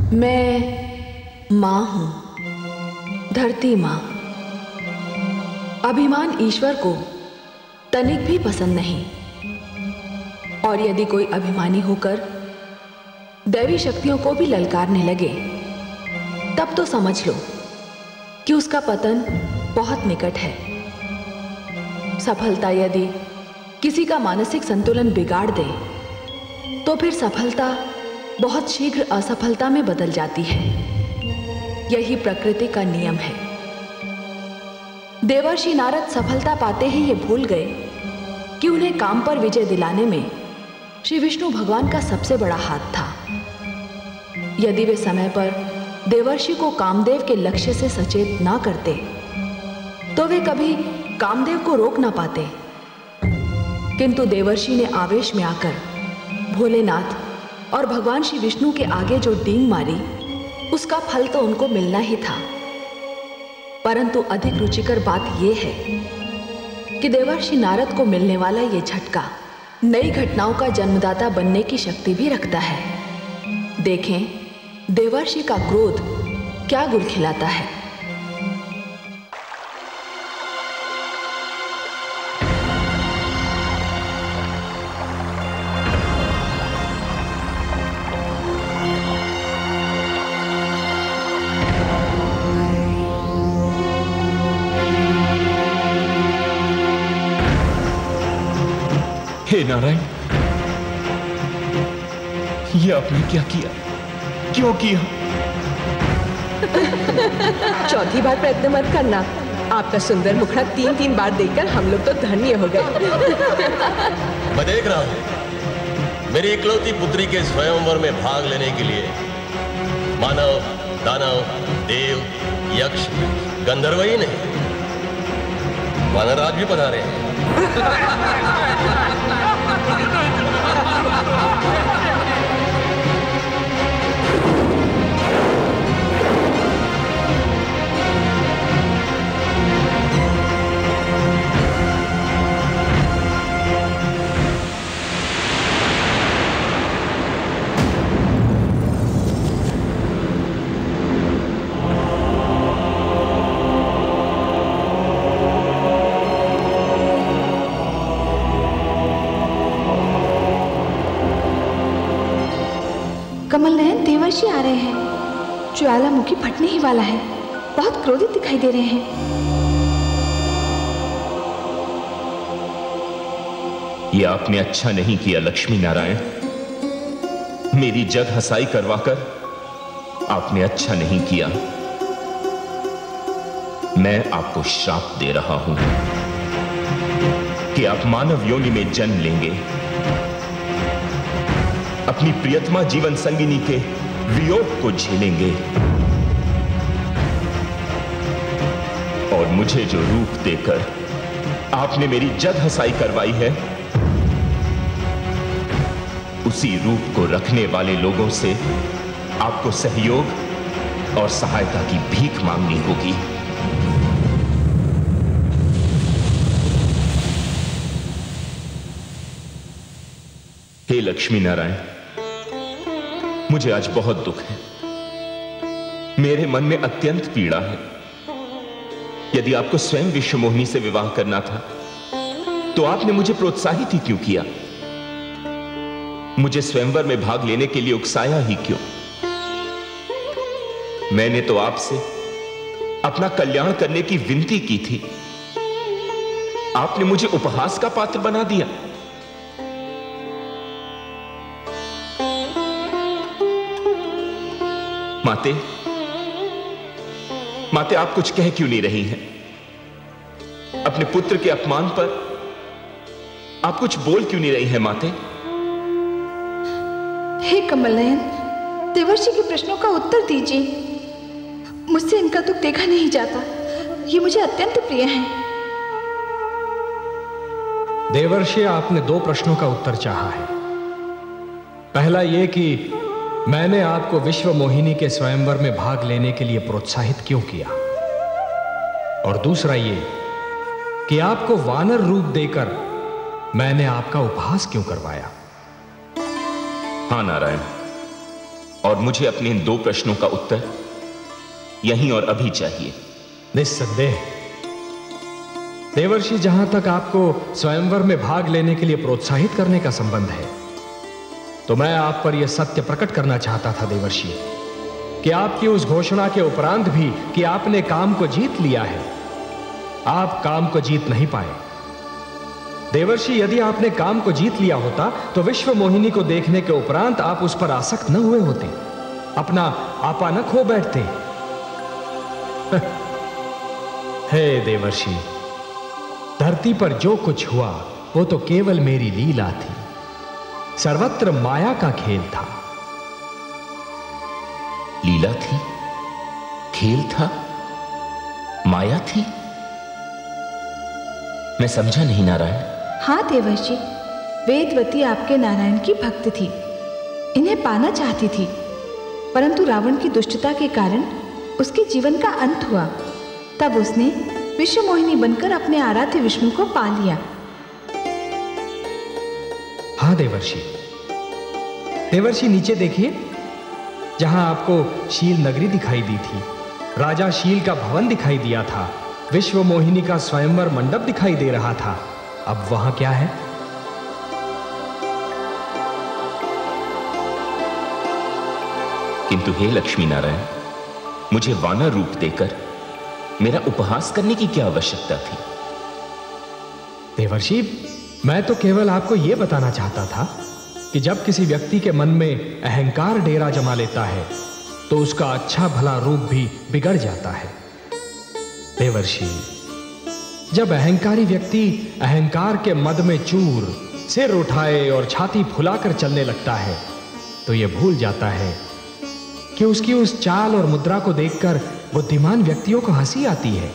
मैं माँ हूं, धरती माँ। अभिमान ईश्वर को तनिक भी पसंद नहीं, और यदि कोई अभिमानी होकर दैवी शक्तियों को भी ललकारने लगे, तब तो समझ लो कि उसका पतन बहुत निकट है। सफलता यदि किसी का मानसिक संतुलन बिगाड़ दे, तो फिर सफलता बहुत शीघ्र असफलता में बदल जाती है। यही प्रकृति का नियम है। देवर्षि नारद सफलता पाते ही ये भूल गए कि उन्हें काम पर विजय दिलाने में श्री विष्णु भगवान का सबसे बड़ा हाथ था। यदि वे समय पर देवर्षि को कामदेव के लक्ष्य से सचेत ना करते, तो वे कभी कामदेव को रोक ना पाते। किंतु देवर्षि ने आवेश में आकर भोलेनाथ और भगवान श्री विष्णु के आगे जो डींग मारी, उसका फल तो उनको मिलना ही था। परंतु अधिक रुचिकर बात यह है कि देवर्षि नारद को मिलने वाला यह झटका नई घटनाओं का जन्मदाता बनने की शक्ति भी रखता है। देखें देवर्षि का क्रोध क्या गुल खिलाता है। हे नारायण, ये आपने क्या किया? क्यों किया? चौथी बार प्रयत्न मत करना। आपका सुंदर मुखड़ा 3-3 बार देखकर हम लोग तो धन्य हो गए। मैं देख रहा हूं, मेरी इकलौती पुत्री के स्वयंवर में भाग लेने के लिए मानव, दानव, देव, यक्ष, गंधर्व ही नहीं, वानराज भी पधारे हैं। कमल नयन देवर्षि आ रहे हैं। ज्वालामुखी फटने ही वाला है। बहुत क्रोधित दिखाई दे रहे हैं। ये आपने अच्छा नहीं किया लक्ष्मी नारायण। मेरी जग हसाई करवाकर आपने अच्छा नहीं किया। मैं आपको श्राप दे रहा हूं कि आप मानव योनि में जन्म लेंगे, अपनी प्रियतमा जीवन संगिनी के वियोग को झेलेंगे, और मुझे जो रूप देकर आपने मेरी जग हसाई करवाई है, उसी रूप को रखने वाले लोगों से आपको सहयोग और सहायता की भीख मांगनी होगी। हे लक्ष्मी नारायण, मुझे आज बहुत दुख है। मेरे मन में अत्यंत पीड़ा है। यदि आपको स्वयं विश्वमोहिनी से विवाह करना था, तो आपने मुझे प्रोत्साहित ही क्यों किया? मुझे स्वयंवर में भाग लेने के लिए उकसाया ही क्यों? मैंने तो आपसे अपना कल्याण करने की विनती की थी। आपने मुझे उपहास का पात्र बना दिया। माते, माते, आप कुछ कह क्यों नहीं रही हैं? अपने पुत्र के अपमान पर आप कुछ बोल क्यों नहीं रही हैं माते? हे कमल नयन, देवर्षि के प्रश्नों का उत्तर दीजिए। मुझसे इनका दुख देखा नहीं जाता। ये मुझे अत्यंत प्रिय है। देवर्षि, आपने 2 प्रश्नों का उत्तर चाहा है। पहला यह कि मैंने आपको विश्व मोहिनी के स्वयंवर में भाग लेने के लिए प्रोत्साहित क्यों किया, और दूसरा ये कि आपको वानर रूप देकर मैंने आपका उपहास क्यों करवाया। हाँ नारायण, और मुझे अपने इन 2 प्रश्नों का उत्तर यहीं और अभी चाहिए। निस्संदेह देवर्षि, जहां तक आपको स्वयंवर में भाग लेने के लिए प्रोत्साहित करने का संबंध है, तो मैं आप पर यह सत्य प्रकट करना चाहता था देवर्षि कि आपकी उस घोषणा के उपरांत भी कि आपने काम को जीत लिया है, आप काम को जीत नहीं पाए। देवर्षि, यदि आपने काम को जीत लिया होता तो विश्व मोहिनी को देखने के उपरांत आप उस पर आसक्त न हुए होते, अपना आपा न खो बैठते। हे देवर्षि, धरती पर जो कुछ हुआ वो तो केवल मेरी लीला थी, सर्वत्र माया का खेल था। लीला थी, खेल था, माया थी? मैं समझा नहीं नारायण। हाँ देवर्षि, वेदवती आपके नारायण की भक्त थी, इन्हें पाना चाहती थी, परंतु रावण की दुष्टता के कारण उसके जीवन का अंत हुआ। तब उसने विश्व मोहिनी बनकर अपने आराध्य विष्णु को पा लिया। हाँ देवर्षि, देवर्षि नीचे देखिए, जहां आपको शील नगरी दिखाई दी थी, राजा शील का भवन दिखाई दिया था, विश्व मोहिनी का स्वयंवर मंडप दिखाई दे रहा था, अब वहां क्या है? किंतु हे लक्ष्मी नारायण, मुझे वानर रूप देकर मेरा उपहास करने की क्या आवश्यकता थी? देवर्षि, मैं तो केवल आपको यह बताना चाहता था कि जब किसी व्यक्ति के मन में अहंकार डेरा जमा लेता है तो उसका अच्छा भला रूप भी बिगड़ जाता है। देवर्षि, जब अहंकारी व्यक्ति अहंकार के मद में चूर, सिर उठाए और छाती फुलाकर चलने लगता है तो यह भूल जाता है कि उसकी उस चाल और मुद्रा को देखकर बुद्धिमान व्यक्तियों को हंसी आती है।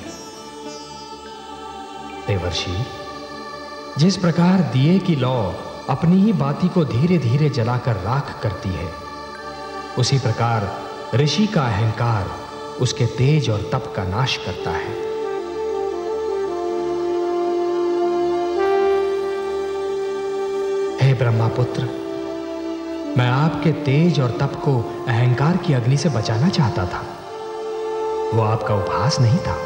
देवर्षि, जिस प्रकार दिए की लौ अपनी ही बाती को धीरे धीरे जलाकर राख करती है, उसी प्रकार ऋषि का अहंकार उसके तेज और तप का नाश करता है। हे ब्रह्मापुत्र, मैं आपके तेज और तप को अहंकार की अग्नि से बचाना चाहता था, वो आपका उपहास नहीं था।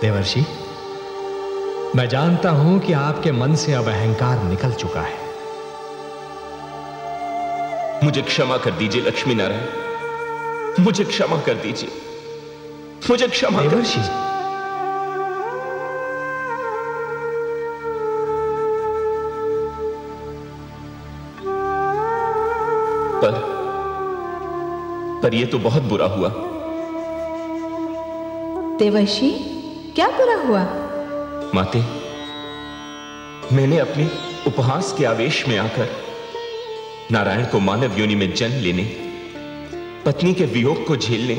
देवर्षि, मैं जानता हूं कि आपके मन से अब अहंकार निकल चुका है। मुझे क्षमा कर दीजिए लक्ष्मी नारायण, मुझे क्षमा कर दीजिए, मुझे क्षमा। देवर्षि, पर यह तो बहुत बुरा हुआ। देवर्षि, क्या बुरा हुआ? माते, मैंने अपने उपहास के आवेश में आकर नारायण को मानव योनि में जन्म लेने, पत्नी के वियोग को झेलने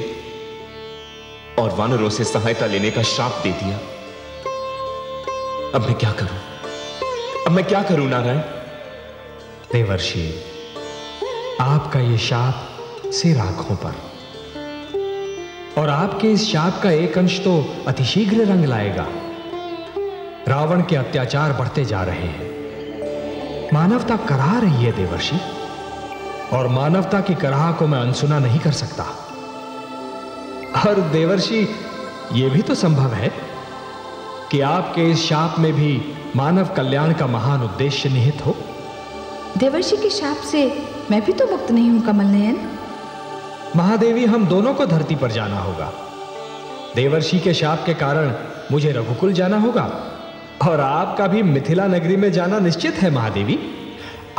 और वानरों से सहायता लेने का श्राप दे दिया। अब मैं क्या करूं? अब मैं क्या करूं नारायण? देवर्षि, आपका यह शाप सिर आंखों पर, और आपके इस शाप का एक अंश तो अतिशीघ्र रंग लाएगा। रावण के अत्याचार बढ़ते जा रहे हैं, मानवता कराह रही है देवर्षि, और मानवता की कराह को मैं अनसुना नहीं कर सकता। और देवर्षि, यह भी तो संभव है कि आपके इस शाप में भी मानव कल्याण का महान उद्देश्य निहित हो। देवर्षि के शाप से मैं भी तो मुक्त नहीं हूं कमल नयन। महादेवी, हम दोनों को धरती पर जाना होगा। देवर्षि के शाप के कारण मुझे रघुकुल जाना होगा, और आपका भी मिथिला नगरी में जाना निश्चित है महादेवी।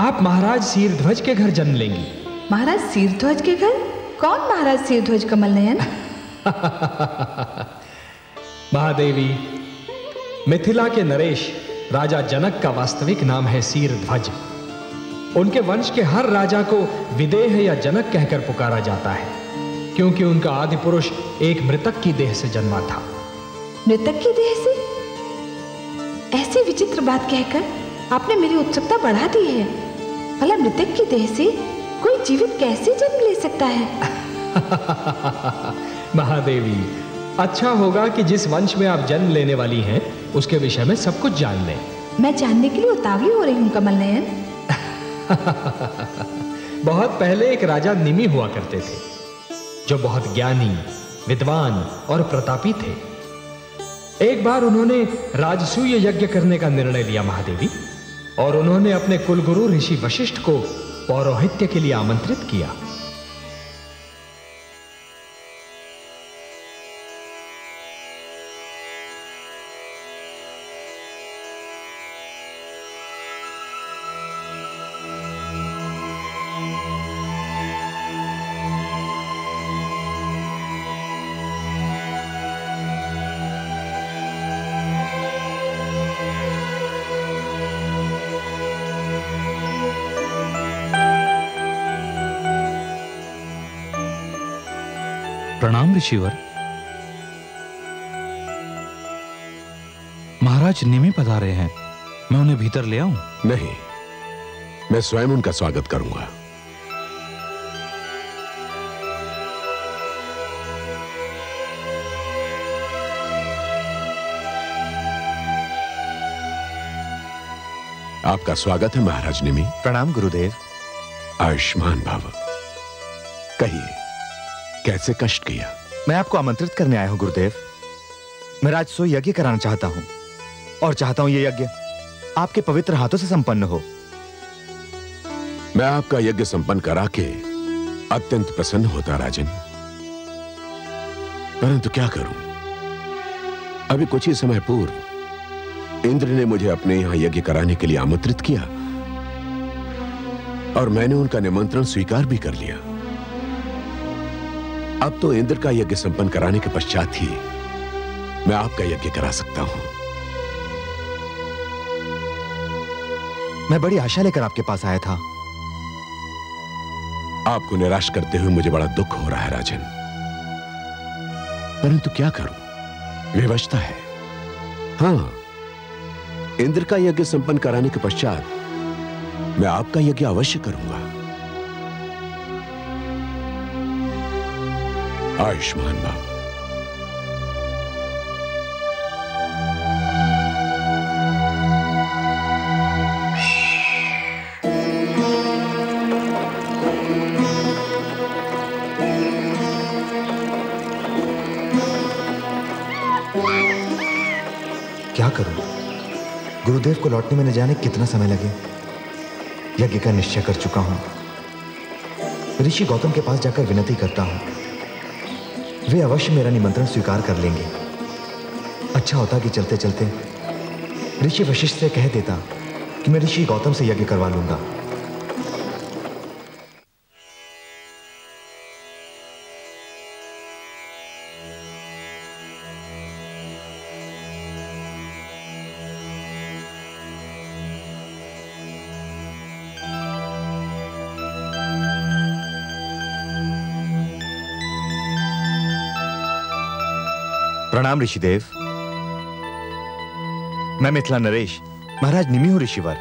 आप महाराज शीरध्वज के घर जन्म लेंगी। महाराज शीरध्वज के घर? कौन महाराज शीरध्वज कमल नयन? महादेवी, मिथिला के नरेश राजा जनक का वास्तविक नाम है शीरध्वज। उनके वंश के हर राजा को विदेह या जनक कहकर पुकारा जाता है, क्योंकि उनका आदि पुरुष एक मृतक की देह से जन्मा था। मृतक की देह से? ऐसी विचित्र बात कहकर आपने मेरी उत्सुकता बढ़ा दी है। भला मृतक की देह से कोई जीवित कैसे जन्म ले सकता है? महादेवी, अच्छा होगा कि जिस वंश में आप जन्म लेने वाली हैं उसके विषय में सब कुछ जान लें। मैं जानने के लिए उतावली हो रही हूँ कमल नयन। बहुत पहले एक राजा निमि हुआ करते थे जो बहुत ज्ञानी, विद्वान और प्रतापी थे। एक बार उन्होंने राजसूय यज्ञ करने का निर्णय लिया महादेवी, और उन्होंने अपने कुलगुरु ऋषि वशिष्ठ को पौरोहित्य के लिए आमंत्रित किया। प्रणाम ऋषिवर। महाराज निमि पधारे हैं, मैं उन्हें भीतर ले आऊं? नहीं, मैं स्वयं उनका स्वागत करूंगा। आपका स्वागत है महाराज निमि। प्रणाम गुरुदेव। आयुष्मान भव। कहिए, कैसे कष्ट किया? मैं आपको आमंत्रित करने आया हूं गुरुदेव। मैं राजसूय यज्ञ कराना चाहता हूं, और चाहता हूं यह यज्ञ आपके पवित्र हाथों से संपन्न हो। मैं आपका यज्ञ संपन्न करा के अत्यंत प्रसन्न होता राजन, परंतु क्या करूं? अभी कुछ ही समय पूर्व इंद्र ने मुझे अपने यहां यज्ञ कराने के लिए आमंत्रित किया, और मैंने उनका निमंत्रण स्वीकार भी कर लिया। अब तो इंद्र का यज्ञ संपन्न कराने के पश्चात ही मैं आपका यज्ञ करा सकता हूं। मैं बड़ी आशा लेकर आपके पास आया था। आपको निराश करते हुए मुझे बड़ा दुख हो रहा है राजन, परंतु क्या करूं, विवशता है। हां, इंद्र का यज्ञ संपन्न कराने के पश्चात मैं आपका यज्ञ अवश्य करूंगा। आयुष्मान भव। क्या करूं? गुरुदेव को लौटने में न जाने कितना समय लगे। यज्ञ का निश्चय कर चुका हूं। ऋषि गौतम के पास जाकर विनती करता हूं, वे अवश्य मेरा निमंत्रण स्वीकार कर लेंगे। अच्छा होता कि चलते चलते ऋषि वशिष्ठ से कह देता कि मैं ऋषि गौतम से यज्ञ करवा लूंगा। प्रणाम ऋषिदेव। मैं मिथिला नरेश, महाराज निमि हूं ऋषिवर।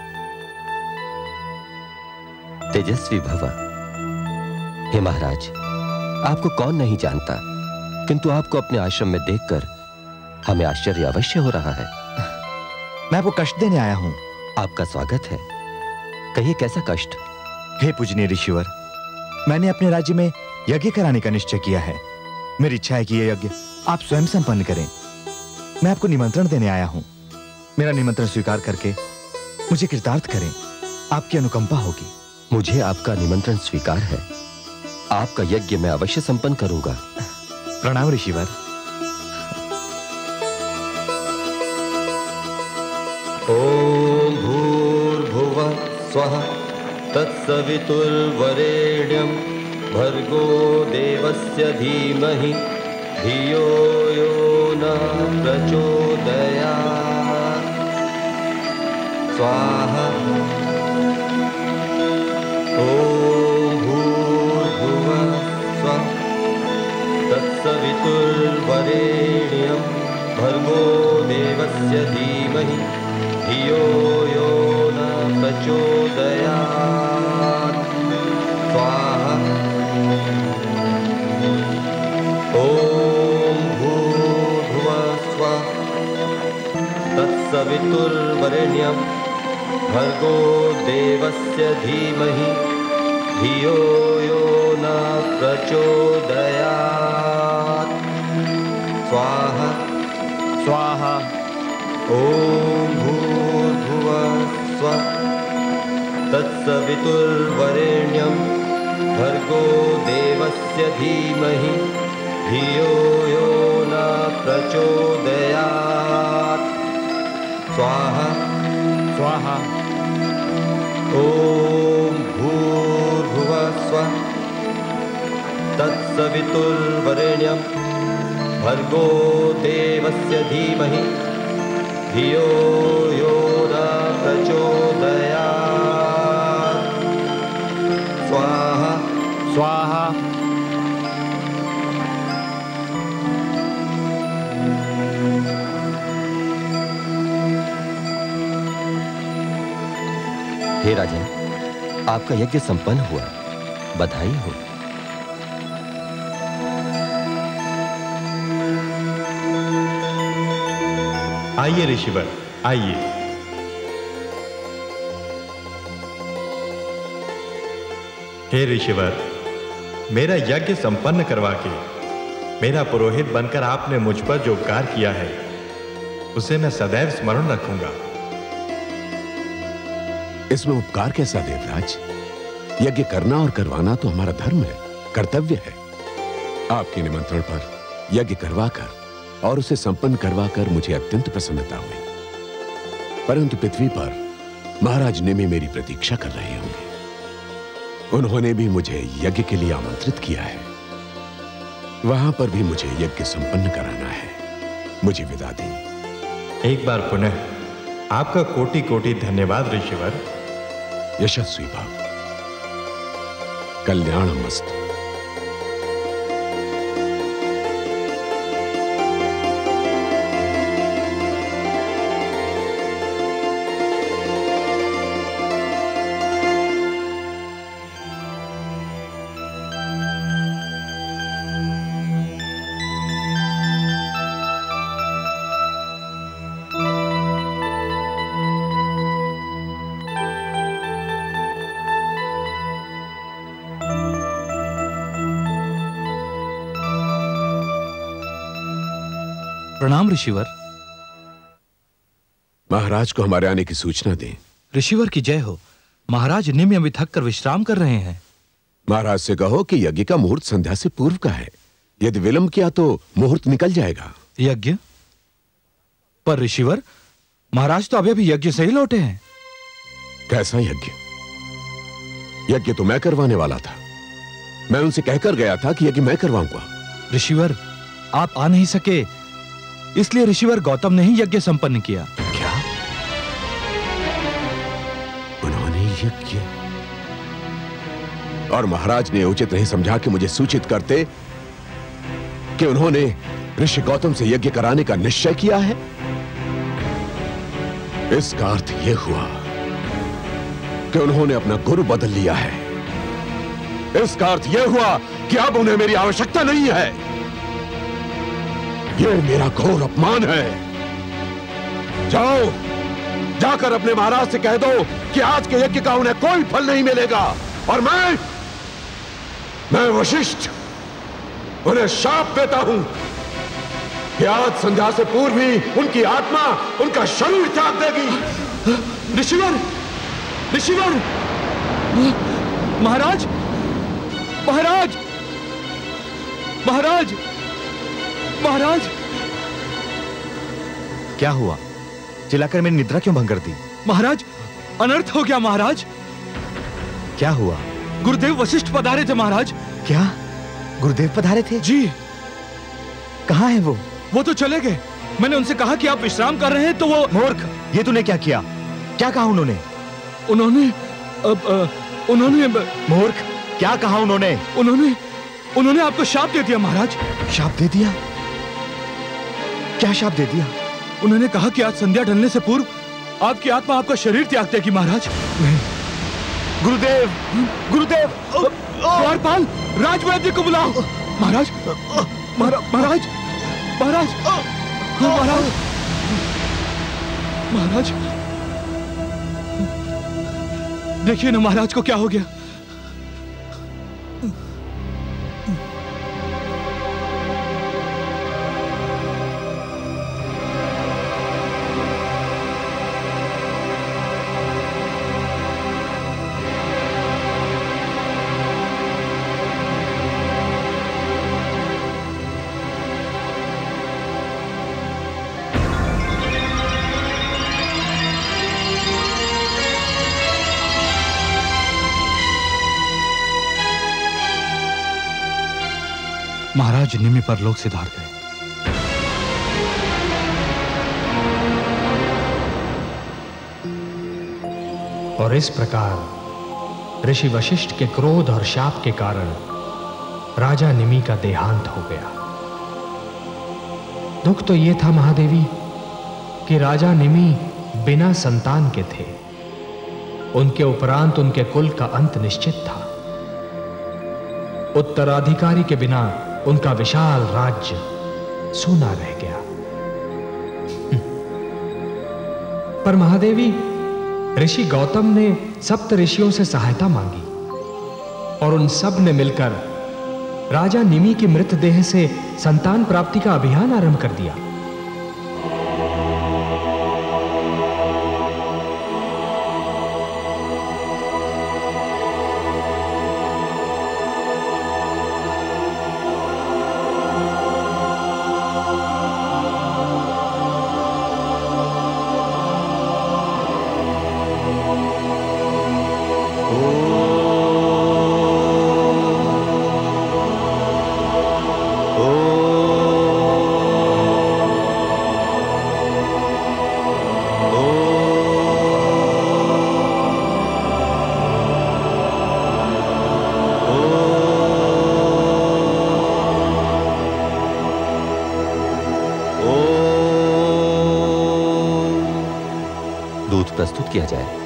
तेजस्वी भव। हे महाराज, आपको कौन नहीं जानता, किंतु आपको अपने आश्रम में देखकर हमें आश्चर्य अवश्य हो रहा है। मैं आपको कष्ट देने आया हूं। आपका स्वागत है। कहिए, कैसा कष्ट? हे पूजनीय ऋषिवर, मैंने अपने राज्य में यज्ञ कराने का निश्चय किया है। मेरी इच्छा है कि यह यज्ञ आप स्वयं संपन्न करें। मैं आपको निमंत्रण देने आया हूं। मेरा निमंत्रण स्वीकार करके मुझे कृतार्थ करें, आपकी अनुकंपा होगी। मुझे आपका निमंत्रण स्वीकार है। आपका यज्ञ मैं अवश्य संपन्न करूंगा। प्रणाम ऋषिवर। ओम भूर्भुवः स्वः तत्सवितुर्वरेण्यं भर्गो देवस्य धीमहि धियो यो न प्रचोदयात्। स्वाहा। ओम भूर्भुवः स्वः तत्सवितुर्वरेण्यं भर्गो देवस्य धीमहि धियो यो न प्रचोदयात्। स्वाहा। ओम भूर्भुवः स्वः तत्सवितुर्वरेण्यं वरेण्यं भर्गो देवस्य धीमहि धियो यो न प्रचोदयात्। स्वाहा स्वाहा। ॐ भूर्भुवः स्वः तत्सवितुर्वरेण्यं भर्गो देवस्य धीमहि धियो यो न प्रचोदयात्। स्वाहा स्वाहा। ॐ भूर्भुवः स्वः तत्सवितुर्वरेण्यं भर्गो देवस्य धीमहि धियो यो न प्रचोदयात्। स्वाहा स्वाहा। हे राजन, आपका यज्ञ संपन्न हुआ, बधाई हो। आइए ऋषिवर, आइए। हे ऋषिवर, मेरा यज्ञ संपन्न करवा के मेरा पुरोहित बनकर आपने मुझ पर जो उपकार किया है उसे मैं सदैव स्मरण रखूंगा। इसमें उपकार कैसा देवराज? यज्ञ करना और करवाना तो हमारा धर्म है, कर्तव्य है। आपके निमंत्रण पर यज्ञ करवाकर और उसे संपन्न करवाकर मुझे अत्यंत प्रसन्नता हुई। परंतु पृथ्वी पर महाराज निमि मेरी प्रतीक्षा कर रहे होंगे। उन्होंने भी मुझे यज्ञ के लिए आमंत्रित किया है। वहां पर भी मुझे यज्ञ संपन्न कराना है। मुझे विदा दें। एक बार पुनः आपका कोटि कोटि धन्यवाद ऋषिवर। यशस्वी भव। कल्याणमस्तु। प्रणाम ऋषिवर। महाराज को हमारे आने की सूचना दें। ऋषिवर की जय हो। महाराज निमि अभी थक कर विश्राम कर रहे हैं। महाराज से कहो कि यज्ञ का मुहूर्त संध्या से पूर्व का है। यदि विलंब किया तो मुहूर्त निकल जाएगा। यज्ञ? पर ऋषिवर, महाराज तो अभी अभी यज्ञ से ही लौटे हैं। कैसा यज्ञ? यज्ञ तो मैं करवाने वाला था। मैं उनसे कहकर गया था कि यज्ञ मैं करवाऊंगा। ऋषिवर, आप आ नहीं सके, इसलिए ऋषिवर गौतम ने ही यज्ञ संपन्न किया। क्या? उन्होंने यज्ञ? और महाराज ने उचित नहीं समझा कि मुझे सूचित करते कि उन्होंने ऋषि गौतम से यज्ञ कराने का निश्चय किया है। इसका अर्थ यह हुआ कि उन्होंने अपना गुरु बदल लिया है। इसका अर्थ यह हुआ कि अब उन्हें मेरी आवश्यकता नहीं है। यह मेरा घोर अपमान है। जाओ, जाकर अपने महाराज से कह दो कि आज के यज्ञ का उन्हें कोई फल नहीं मिलेगा। और मैं वशिष्ठ उन्हें शाप देता हूं कि आज संध्या से पूर्व ही उनकी आत्मा उनका शरीर त्याग देगी। ऋषिवर, ऋषिवर, महाराज, महाराज, महाराज, महाराज। क्या हुआ? चिल्लाकर मेरी निद्रा क्यों भंग कर दी? महाराज, अनर्थ हो गया महाराज। क्या हुआ? गुरुदेव वशिष्ठ पधारे थे महाराज। क्या? गुरुदेव पधारे थे? जी। कहाँ है वो? वो तो चले गए। मैंने उनसे कहा कि आप विश्राम कर रहे हैं तो वो। मूर्ख, ये तूने क्या किया? क्या कहा उन्होंने? उन्होंने मूर्ख, क्या कहा उन्होंने? उन्होंने आपको शाप दे दिया महाराज। शाप दे दिया? क्या शाप दे दिया? उन्होंने कहा कि आज संध्या ढलने से पूर्व आपकी आत्मा आपका शरीर त्याग देगी महाराज। गुरुदेव, गुरुदेव, द्वारपाल, राजवैद्य को बुलाओ। महाराज, महाराज, महाराज, महाराज, महाराज, देखिए ना महाराज को क्या हो गया। महाराज निमि परलोक सिधार गए। और इस प्रकार ऋषि वशिष्ठ के क्रोध और शाप के कारण राजा निमि का देहांत हो गया। दुख तो यह था महादेवी कि राजा निमि बिना संतान के थे। उनके उपरांत उनके कुल का अंत निश्चित था। उत्तराधिकारी के बिना उनका विशाल राज्य सूना रह गया। पर महादेवी, ऋषि गौतम ने सप्त ऋषियों से सहायता मांगी और उन सब ने मिलकर राजा निमि की मृतदेह से संतान प्राप्ति का अभियान आरंभ कर दिया। प्रस्तुत किया जाए।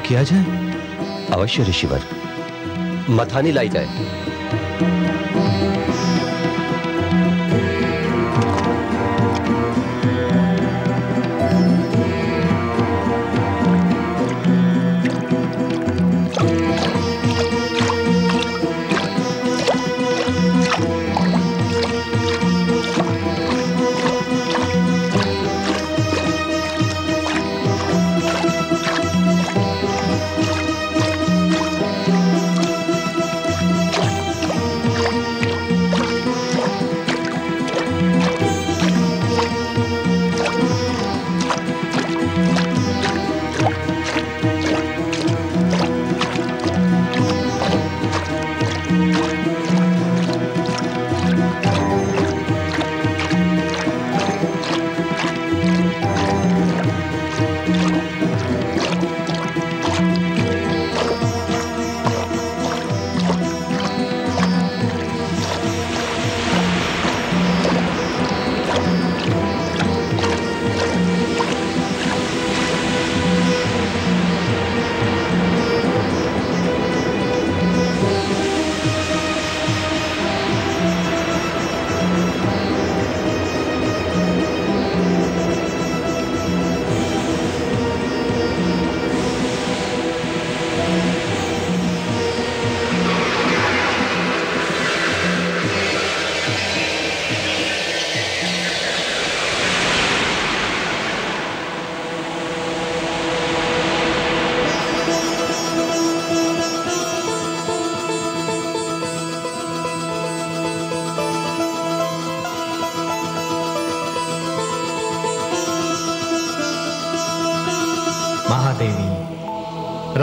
किया जाए? अवश्य ऋषिवर, मथानी लाई जाए।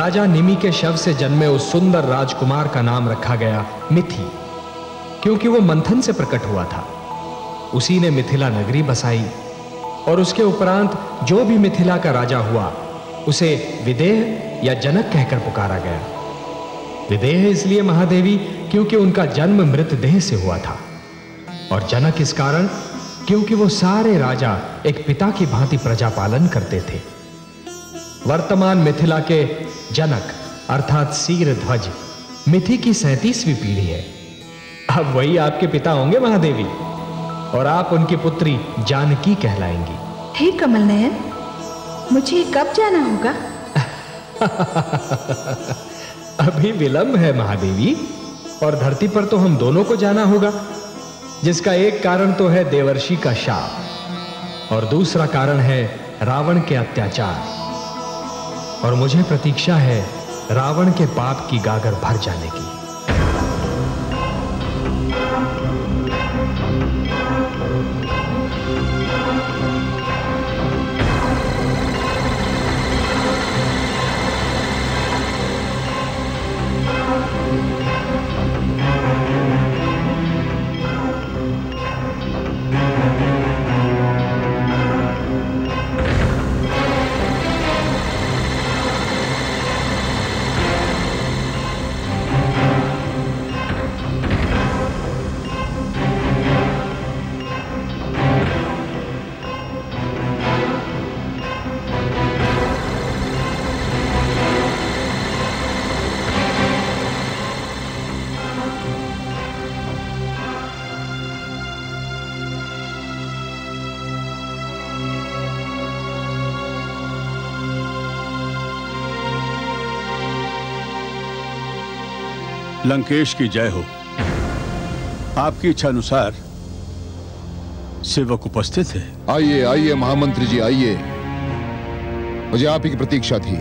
राजा निमि के शव से जन्मे उस सुंदर राजकुमार का नाम रखा गया मिथि, क्योंकि वो मंथन से प्रकट हुआ था। उसी ने मिथिला नगरी बसाई और उसके उपरांत जो भी मिथिला का राजा हुआ उसे विदेह या जनक कहकर पुकारा गया। विदेह इसलिए महादेवी क्योंकि उनका जन्म मृतदेह से हुआ था, और जनक इस कारण क्योंकि वो सारे राजा एक पिता की भांति प्रजा पालन करते थे। वर्तमान मिथिला के जनक अर्थात सीरध्वज मिथि की 37वीं पीढ़ी है। अब वही आपके पिता होंगे महादेवी, और आप उनकी पुत्री जानकी कहलाएंगी। हे कमल नयन, मुझे कब जाना होगा? अभी विलंब है महादेवी, और धरती पर तो हम दोनों को जाना होगा, जिसका एक कारण तो है देवर्षि का शाप और दूसरा कारण है रावण के अत्याचार। और मुझे प्रतीक्षा है रावण के पाप की गागर भर जाने की। लंकेश की जय हो। आपकी इच्छा अनुसार सेवक उपस्थित है। आइए आइए महामंत्री जी आइए, मुझे आप ही की प्रतीक्षा थी।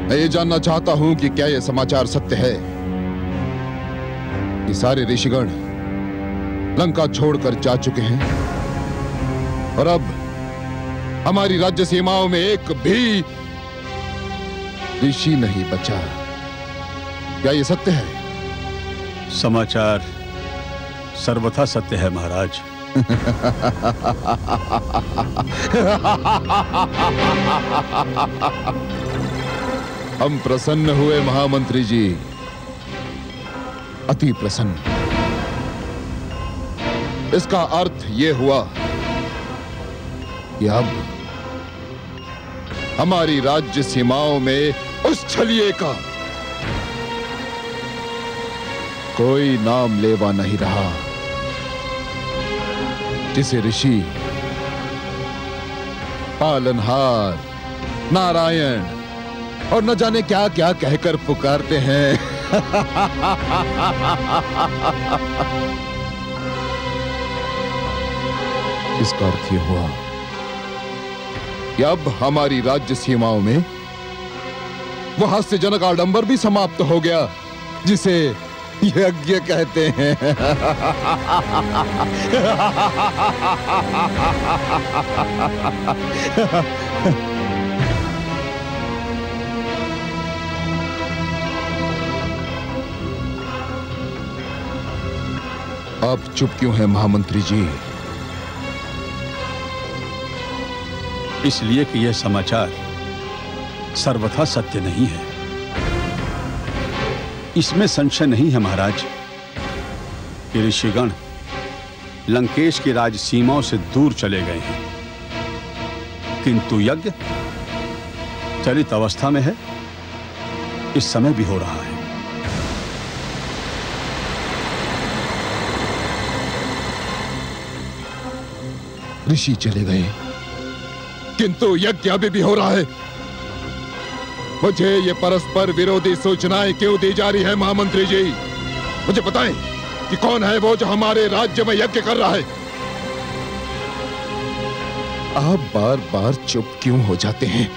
मैं ये जानना चाहता हूं कि क्या यह समाचार सत्य है कि सारे ऋषिगण लंका छोड़कर जा चुके हैं और अब हमारी राज्य सीमाओं में एक भी ऋषि नहीं बचा। क्या ये सत्य है? समाचार सर्वथा सत्य है महाराज। हम प्रसन्न हुए महामंत्री जी, अति प्रसन्न। इसका अर्थ यह हुआ कि अब हमारी राज्य सीमाओं में उस छलिए का कोई नाम लेवा नहीं रहा जिसे ऋषि, पालनहार, नारायण और न जाने क्या क्या कहकर पुकारते हैं। इसका अर्थ यह हुआ कि अब हमारी राज्य सीमाओं में वह हास्यजनक आडंबर भी समाप्त हो गया जिसे यज्ञ कहते हैं। आप चुप क्यों हैं महामंत्री जी? इसलिए कि यह समाचार सर्वथा सत्य नहीं है। इसमें संशय नहीं है महाराज कि ऋषिगण लंकेश की राज सीमाओं से दूर चले गए हैं, किंतु यज्ञ चलित अवस्था में है, इस समय भी हो रहा है। ऋषि चले गए किंतु यज्ञ अभी भी हो रहा है। मुझे ये परस्पर विरोधी सूचनाएं क्यों दी जा रही है महामंत्री जी? मुझे बताएं कि कौन है वो जो हमारे राज्य में यज्ञ कर रहा है? आप बार बार चुप क्यों हो जाते हैं?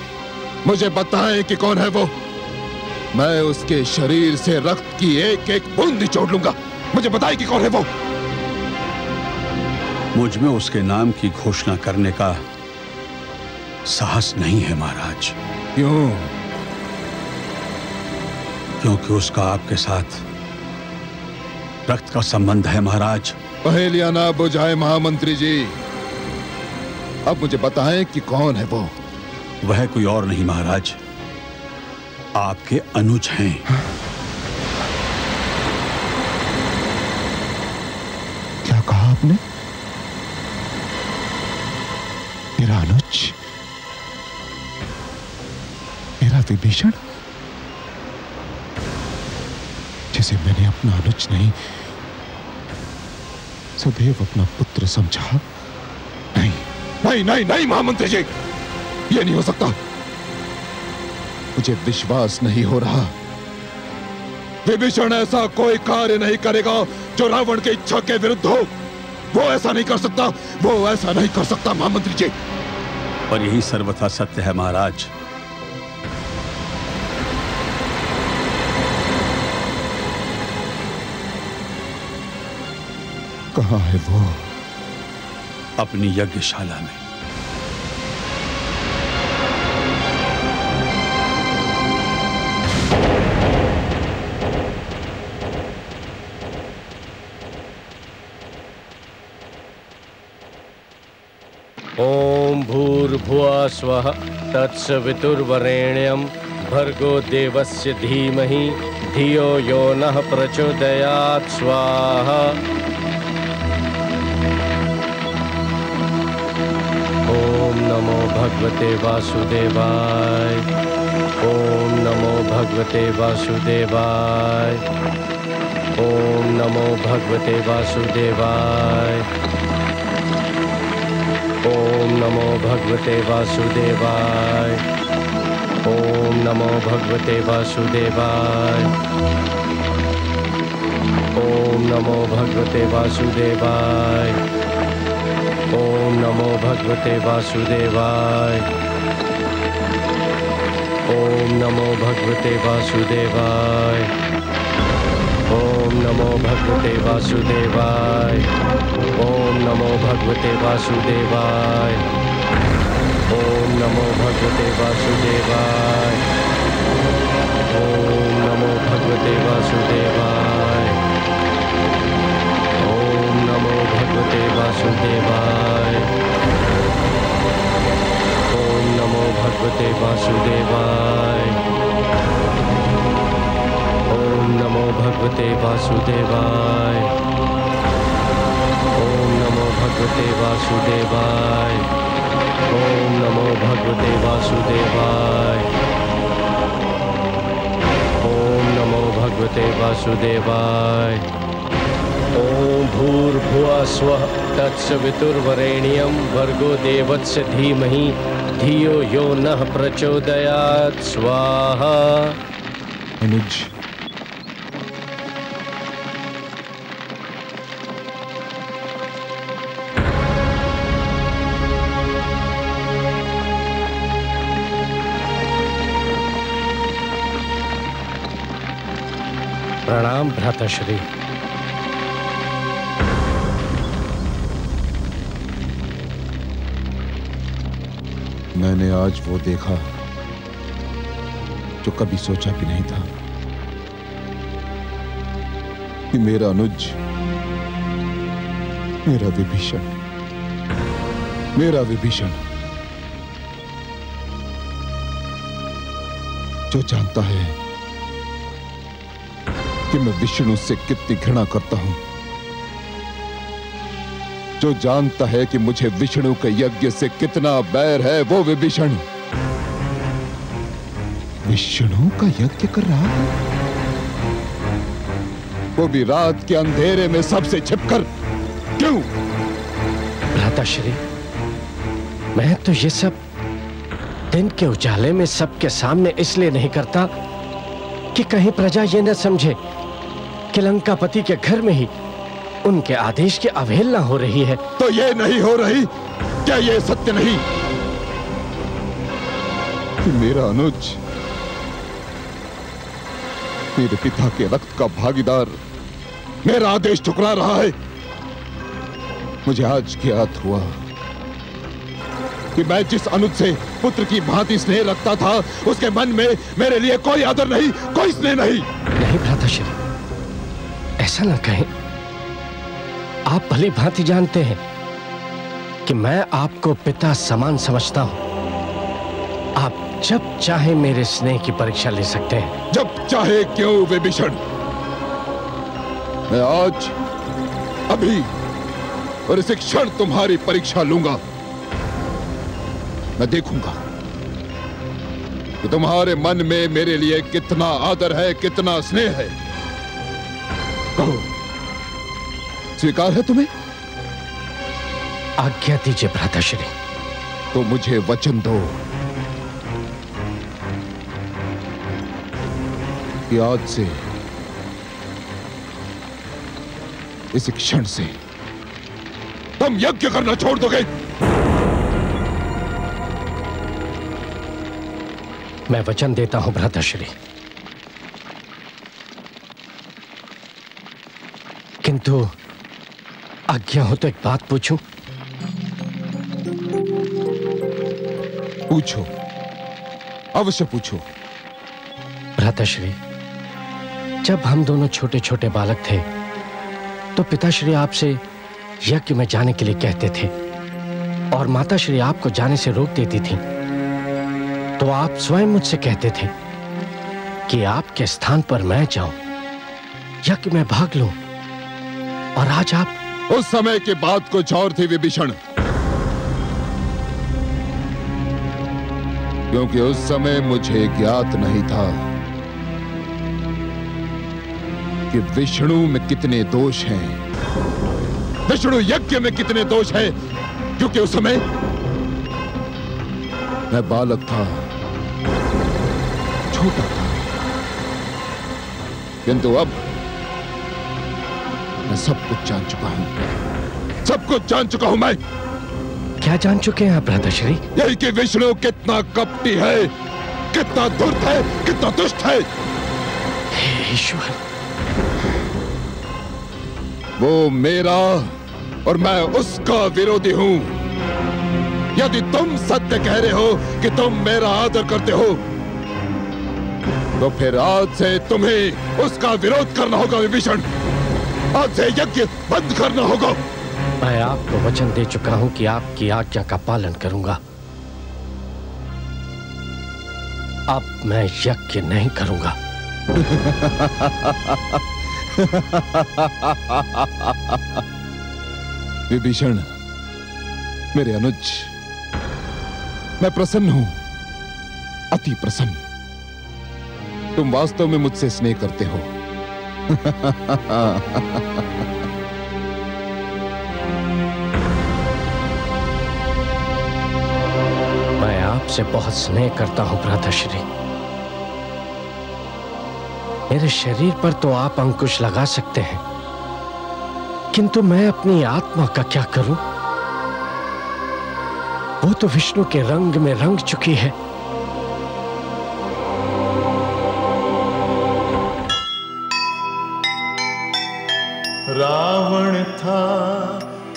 मुझे बताएं कि कौन है वो। मैं उसके शरीर से रक्त की एक एक बूंद निचोड़ लूंगा। मुझे बताएं कि कौन है वो। मुझ में उसके नाम की घोषणा करने का साहस नहीं है महाराज। क्यों? क्योंकि उसका आपके साथ रक्त का संबंध है महाराज। पहेलियां ना बुझाए महामंत्री जी, अब मुझे बताएं कि कौन है वो? वह कोई और नहीं महाराज, आपके अनुज हैं। क्या कहा आपने? मेरा अनुज? मेरा विभीषण, जिसे मैंने अपना अनुज नहीं सदैव अपना पुत्र समझा? नहीं नहीं नहीं नहीं महामंत्री जी, ये नहीं हो सकता। मुझे विश्वास नहीं हो रहा। विभीषण ऐसा कोई कार्य नहीं करेगा जो रावण की इच्छा के विरुद्ध हो। वो ऐसा नहीं कर सकता, वो ऐसा नहीं कर सकता महामंत्री जी। और यही सर्वथा सत्य है महाराज। कहाँ है वो? अपनी यज्ञशाला में। ओम भूर्भुवः स्वः तत्सवितुर्वरेण्यं भर्गो देवस्य धीमहि धियो यो नः प्रचोदयात् स्वाहा। ओम नमो भगवते वासुदेवाय। ओम नमो भगवते वासुदेवाय। ओम नमो भगवते वासुदेवाय। ओम नमो भगवते वासुदेवाय। ओम नमो भगवते वासुदेवाय। ओम नमो भगवते वासुदेवाय। ओम नमो भगवते वासुदेवाय। ओम नमो भगवते वासुदेवाय। ओम नमो भगवते वासुदेवाय। ओम नमो भगवते वासुदेवाय। ओम नमो भगवते वासुदेवाय। ओम नमो भगवते वासुदेवाय। ओम नमो भगवते वासुदेवाय। ओम नमो भगवते वासुदेवाय। ओम नमो भगवते वासुदेवाय। ओम नमो भगवते वासुदेवाय। ओम नमो भगवते वासुदेवाय। ओम नमो भगवते वासुदेवाय। ओम भूर्भुवः स्वः तत्सवितुर्वरेण्यं भर्गो देवस्य धीमहि धियो यो नः प्रचोदयात् स्वाहा। अनुज, प्रणाम भ्राताश्री। मैंने आज वो देखा जो कभी सोचा भी नहीं था कि मेरा अनुज, मेरा विभीषण जो जानता है कि मैं विष्णु से कितनी घृणा करता हूं, जो जानता है कि मुझे विष्णु के यज्ञ से कितना बैर है, वो विभीषण विष्णु का यज्ञ कर रहा है, वो भी रात के अंधेरे में सबसे छिपकर। क्यों? भ्राताश्री, मैं तो ये सब दिन के उजाले में सबके सामने इसलिए नहीं करता कि कहीं प्रजा ये न समझे कि लंकापति के घर में ही उनके आदेश की अवहेलना हो रही है। तो ये नहीं हो रही? क्या ये सत्य नहीं कि मेरा अनुज मेरे पिता के रक्त का भागीदार मेरा आदेश ठुकरा रहा है? मुझे आज ज्ञात हुआ कि मैं जिस अनुज से पुत्र की भांति स्नेह रखता था, उसके मन में मेरे लिए कोई आदर नहीं, कोई स्नेह नहीं। नहीं भ्राताश्री, ऐसा ना कहें। आप भली भांति जानते हैं कि मैं आपको पिता समान समझता हूं। आप जब चाहे मेरे स्नेह की परीक्षा ले सकते हैं। जब चाहे क्यों विभीषण। मैं आज, अभी और इस क्षण तुम्हारी परीक्षा लूंगा। मैं देखूंगा कि तुम्हारे मन में मेरे लिए कितना आदर है, कितना स्नेह है। कहो, स्वीकार है तुम्हें? आज्ञा दीजिए भ्राताश्री। तो मुझे वचन दो कि आज से, इस क्षण से तुम यज्ञ करना छोड़ दोगे। मैं वचन देता हूं भ्राताश्री, किंतु आज्ञा हो तो एक बात पूछूं? पूछो, अवश्य पूछो। भ्राताश्री, जब हम दोनों छोटे छोटे बालक थे तो पिताश्री आपसे यज्ञ में जाने के लिए कहते थे और माताश्री आपको जाने से रोक देती थी। तो आप स्वयं मुझसे कहते थे कि आपके स्थान पर मैं जाऊं, यज्ञ में भाग लूं, और आज आप। उस समय की बात कुछ और थी विभीषण, क्योंकि उस समय मुझे ज्ञात नहीं था कि विष्णु में कितने दोष हैं, विष्णु यज्ञ में कितने दोष हैं, क्योंकि उस समय मैं बालक था, छोटा था। किंतु अब मैं सब कुछ जान चुका हूं, सब कुछ जान चुका हूं। मैं क्या जान चुके हैं आप भ्राताश्री? यही कि विष्णु कितना कपटी है, कितना धूर्त है, कितना दुष्ट है। हे ईश्वर, वो मेरा और मैं उसका विरोधी हूं। यदि तुम सत्य कह रहे हो कि तुम मेरा आदर करते हो, तो फिर आज से तुम्हें उसका विरोध करना होगा विभीषण। आज से यज्ञ बंद करना होगा। मैं आपको वचन दे चुका हूं कि आपकी आज्ञा का पालन करूंगा। अब मैं यज्ञ नहीं करूंगा। विभीषण, मेरे अनुज, मैं प्रसन्न हूं, अति प्रसन्न। तुम वास्तव में मुझसे स्नेह करते हो। मैं आपसे बहुत स्नेह करता हूं भ्राताश्री। मेरे शरीर पर तो आप अंकुश लगा सकते हैं, किंतु मैं अपनी आत्मा का क्या करूं? वो तो विष्णु के रंग में रंग चुकी है। रावण था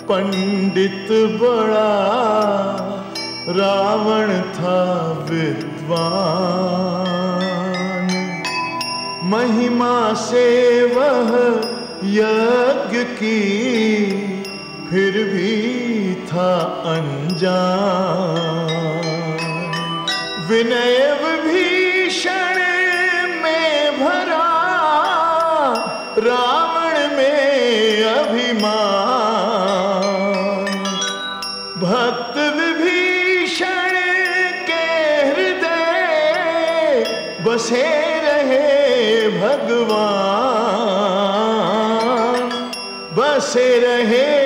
पंडित बड़ा, रावण था विद्वान, महिमा से वह यज्ञ की फिर भी था अनजान। विनय विभीषण में भरा, रावण में अभिमान। भक्त विभीषण के हृदय बसे रहे भगवान, बसे रहे